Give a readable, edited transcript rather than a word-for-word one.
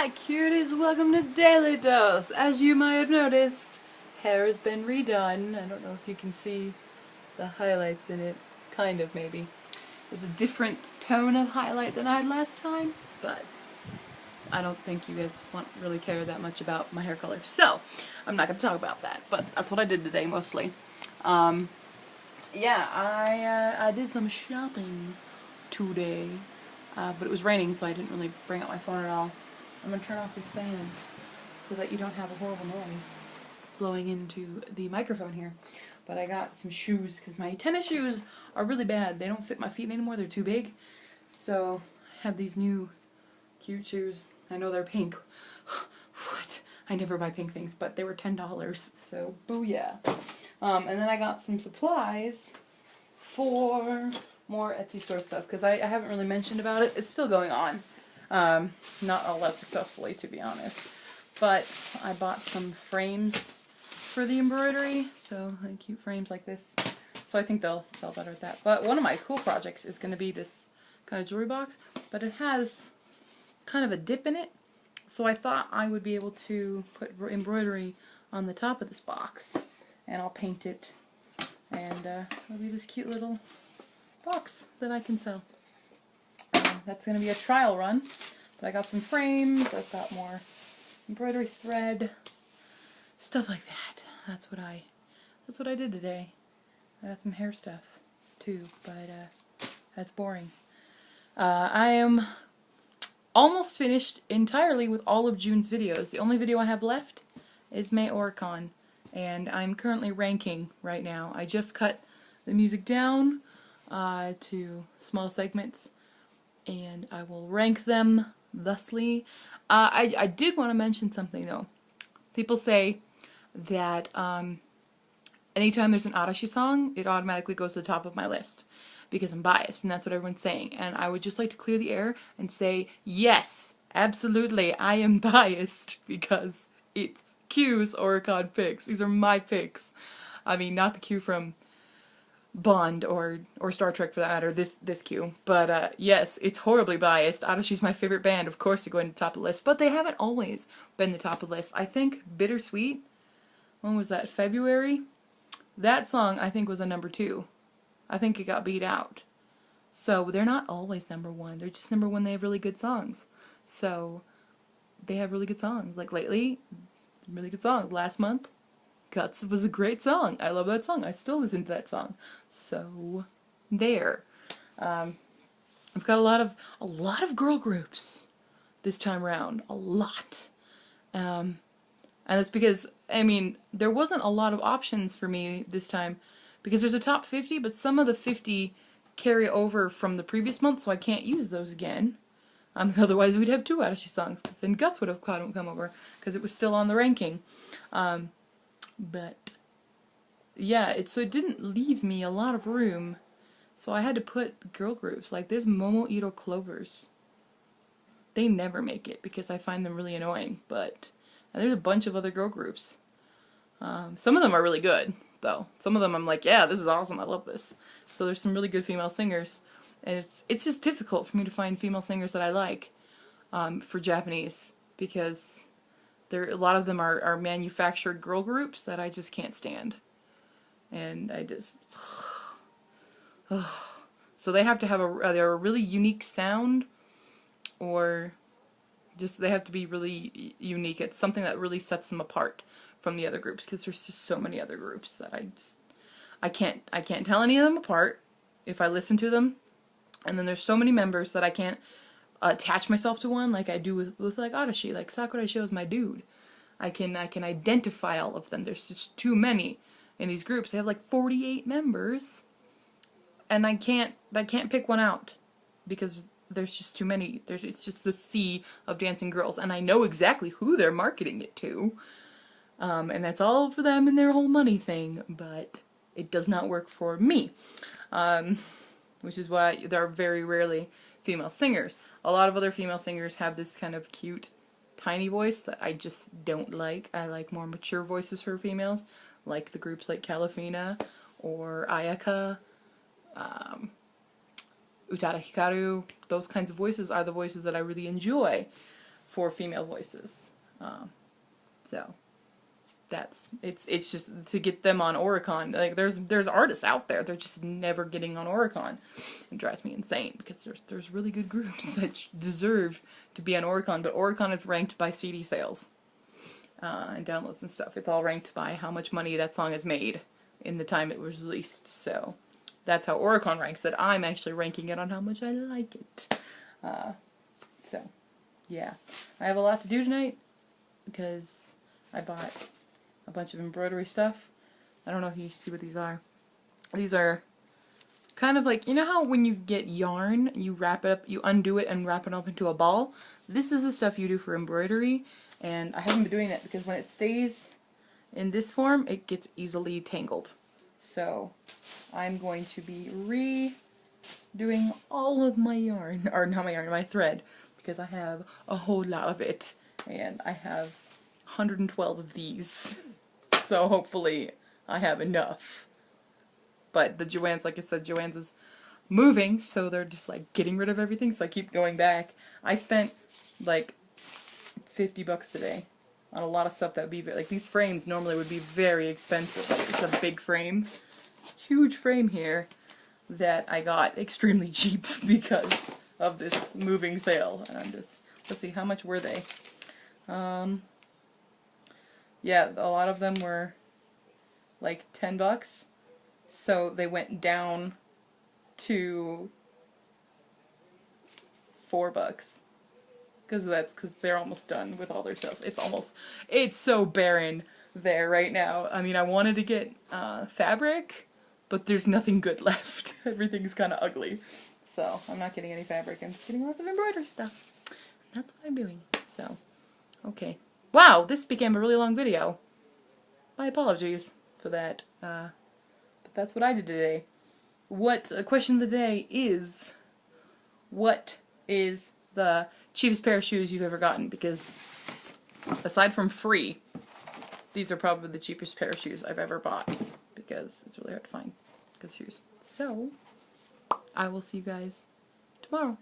Hi cuties, welcome to Daily Dose. As you might have noticed, hair has been redone. I don't know if you can see the highlights in it. Kind of, maybe. It's a different tone of highlight than I had last time, but I don't think you guys really care that much about my hair color. So, I'm not going to talk about that, but that's what I did today mostly. Yeah, I did some shopping today, but it was raining, so I didn't really bring out my phone at all. I'm going to turn off this fan so that you don't have a horrible noise blowing into the microphone here. But I got some shoes because my tennis shoes are really bad. They don't fit my feet anymore. They're too big. So I have these new cute shoes. I know they're pink. What? I never buy pink things, but they were $10. So booyah. And then I got some supplies for more Etsy store stuff because I haven't really mentioned about it. It's still going on. Not all that successfully, to be honest. But I bought some frames for the embroidery, so like cute frames like this. So I think they'll sell better at that. But one of my cool projects is going to be this kind of jewelry box, but it has kind of a dip in it. So I thought I would be able to put embroidery on the top of this box, and I'll paint it, and it'll be this cute little box that I can sell. That's going to be a trial run, but I got some frames, I've got more embroidery thread, stuff like that. That's what I did today. I got some hair stuff too, but that's boring. I am almost finished entirely with all of June's videos. The only video I have left is May Oricon, and I'm currently ranking right now. I just cut the music down to small segments, and I will rank them thusly. I did want to mention something though. People say that anytime there's an Arashi song, it automatically goes to the top of my list because I'm biased, and that's what everyone's saying. And I would just like to clear the air and say, yes, absolutely, I am biased because it's Q's Oricon picks. These are my picks. I mean, not the Q from Bond or Star Trek for that matter, this Q. But yes, it's horribly biased. Arashi's my favorite band, of course they're going to the top of the list, but they haven't always been the top of the list. I think Bittersweet, when was that, February? That song I think was a number 2. I think it got beat out. So they're not always number 1, they're just number 1, they have really good songs. So they have really good songs. Like lately, really good songs. Last month, Guts was a great song. I love that song. I still listen to that song. So, there. I've got a lot of girl groups this time around. A lot. And that's because, I mean, there wasn't a lot of options for me this time because there's a top 50, but some of the 50 carry over from the previous month, so I can't use those again. Otherwise, we'd have 2 Arashi songs, because then Guts would have come over because it was still on the ranking. But yeah, so it didn't leave me a lot of room, so I had to put girl groups. Like there's Momo Ito Clovers. They never make it because I find them really annoying, but and there's a bunch of other girl groups. Some of them are really good though. Some of them I'm like, yeah, this is awesome, I love this. So there's some really good female singers, and it's just difficult for me to find female singers that I like for Japanese because a lot of them are manufactured girl groups that I just can't stand. And I just... So they have to have they're a really unique sound, or just they have to be really unique. It's something that really sets them apart from the other groups, because there's just so many other groups that I can't tell any of them apart if I listen to them. And then there's so many members that I can't attach myself to one like I do with like Arashi. Like Sakurai is my dude. I can identify all of them. There's just too many in these groups. They have like 48 members, and I can't pick one out because there's just too many. It's just a sea of dancing girls, and I know exactly who they're marketing it to, and that's all for them and their whole money thing. But it does not work for me, which is why there are very rarely female singers. A lot of other female singers have this kind of cute tiny voice that I just don't like. I like more mature voices for females, like the groups like Calafina or Ayaka, Utada Hikaru. Those kinds of voices are the voices that I really enjoy for female voices. So it's just to get them on Oricon. Like there's artists out there, they're just never getting on Oricon. It drives me insane because there's really good groups that deserve to be on Oricon, but Oricon is ranked by CD sales and downloads and stuff. It's all ranked by how much money that song has made in the time it was released. So that's how Oricon ranks it. I'm actually ranking it on how much I like it. So yeah, I have a lot to do tonight because I bought a bunch of embroidery stuff. I don't know if you see what these are. These are kind of like, you know how when you get yarn, you wrap it up, you undo it and wrap it up into a ball? This is the stuff you do for embroidery, and I haven't been doing that because when it stays in this form, it gets easily tangled. So I'm going to be redoing all of my yarn, or not my yarn, my thread, because I have a whole lot of it, and I have 112 of these. So hopefully I have enough. But the Joann's, like I said, Joann's is moving, so they're just like getting rid of everything, so I keep going back. I spent like $50 today on a lot of stuff that would be, like these frames normally would be very expensive. Like it's a big frame, huge frame here that I got extremely cheap because of this moving sale. And I'm just, let's see, how much were they? Yeah, a lot of them were like $10, so they went down to $4 because they're almost done with all their sales. It's so barren there right now. I mean, I wanted to get fabric, but there's nothing good left. Everything's kind of ugly, so I'm not getting any fabric. I'm just getting lots of embroidery stuff. That's what I'm doing. So, okay. Wow, this became a really long video. My apologies for that. But that's what I did today. Question of the day is, what is the cheapest pair of shoes you've ever gotten? Because aside from free, these are probably the cheapest pair of shoes I've ever bought, because it's really hard to find good shoes. So, I will see you guys tomorrow.